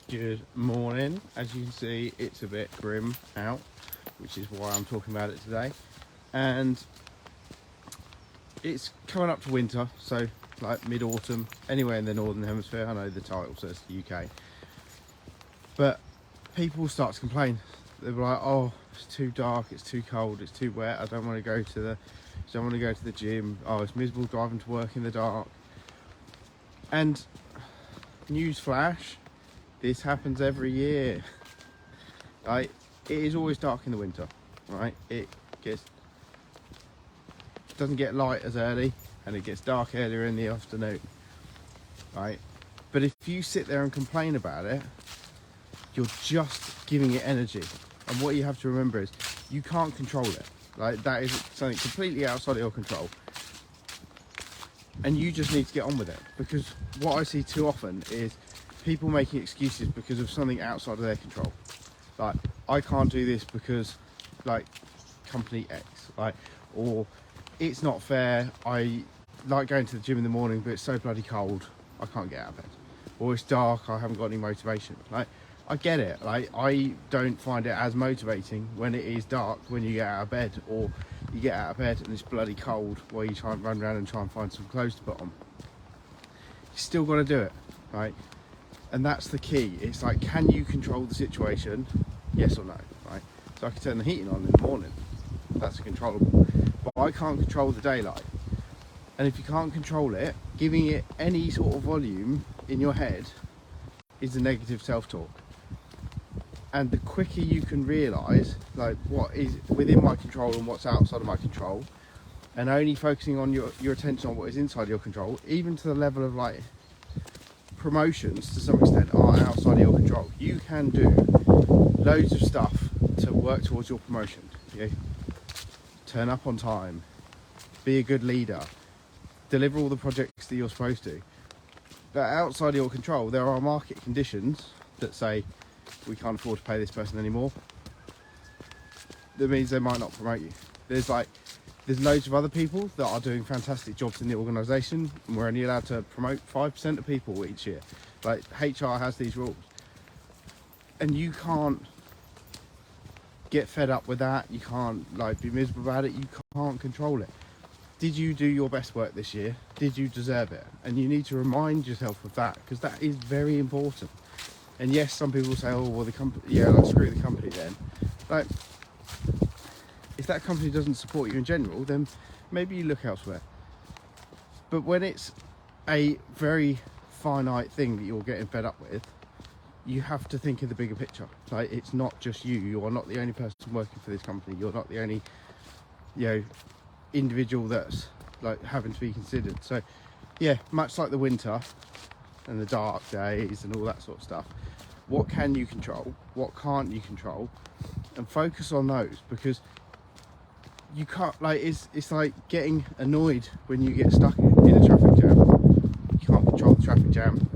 Good morning. As you can see, it's a bit grim out, which is why I'm talking about it today. And it's coming up to winter, so like mid-autumn, anywhere in the Northern Hemisphere. I know the title says UK, but people start to complain. They're like, "Oh, it's too dark, it's too cold, it's too wet. I don't want to go to the gym. Oh, it's miserable driving to work in the dark." And newsflash, this happens every year. Like, it is always dark in the winter, right? It doesn't get light as early, and it gets dark earlier in the afternoon, right? But if you sit there and complain about it, you're just giving it energy. And what you have to remember is you can't control it. Like, that is something completely outside of your control. And you just need to get on with it, because what I see too often is people making excuses because of something outside of their control. Like, I can't do this because, like, company X, like, or it's not fair. I like going to the gym in the morning, but it's so bloody cold, I can't get out of bed. Or it's dark, I haven't got any motivation. Like, I get it. Like, I don't find it as motivating when it is dark, when you get out of bed, or you get out of bed and it's bloody cold while you try and run around and try and find some clothes to put on. You still got to do it, right? And that's the key. It's like, can you control the situation? Yes or no, right? So I can turn the heating on in the morning. That's controllable. But I can't control the daylight. And if you can't control it, giving it any sort of volume in your head is a negative self-talk. And the quicker you can realise, like, what is within my control and what's outside of my control, and only focusing on your attention on what is inside your control, even to the level of, like, promotions to some extent are outside of your control. You can do loads of stuff to work towards your promotion. Okay? Turn up on time, be a good leader, deliver all the projects that you're supposed to. But outside of your control, there are market conditions that say we can't afford to pay this person anymore. That means they might not promote you. There's loads of other people that are doing fantastic jobs in the organisation, and we're only allowed to promote 5% of people each year. Like, HR has these rules, and you can't get fed up with that. You can't, like, be miserable about it. You can't control it. Did you do your best work this year? Did you deserve it? And you need to remind yourself of that, because that is very important. And yes, some people say, "Oh, well, the company, yeah, like, screw the company then." Like, if that company doesn't support you in general, then maybe you look elsewhere. But when it's a very finite thing that you're getting fed up with, you have to think of the bigger picture. Like, it's not just you. You are not the only person working for this company. You're not the only, individual that's, like, having to be considered. So, yeah, much like the winter and the dark days and all that sort of stuff, what can you control? What can't you control? And focus on those, because you can't, like, it's like getting annoyed when you get stuck in a traffic jam. You can't control the traffic jam.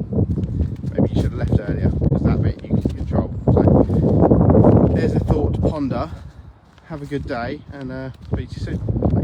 Maybe you should have left earlier, because that bit you can control. So there's a thought to ponder. Have a good day, and speak to you soon.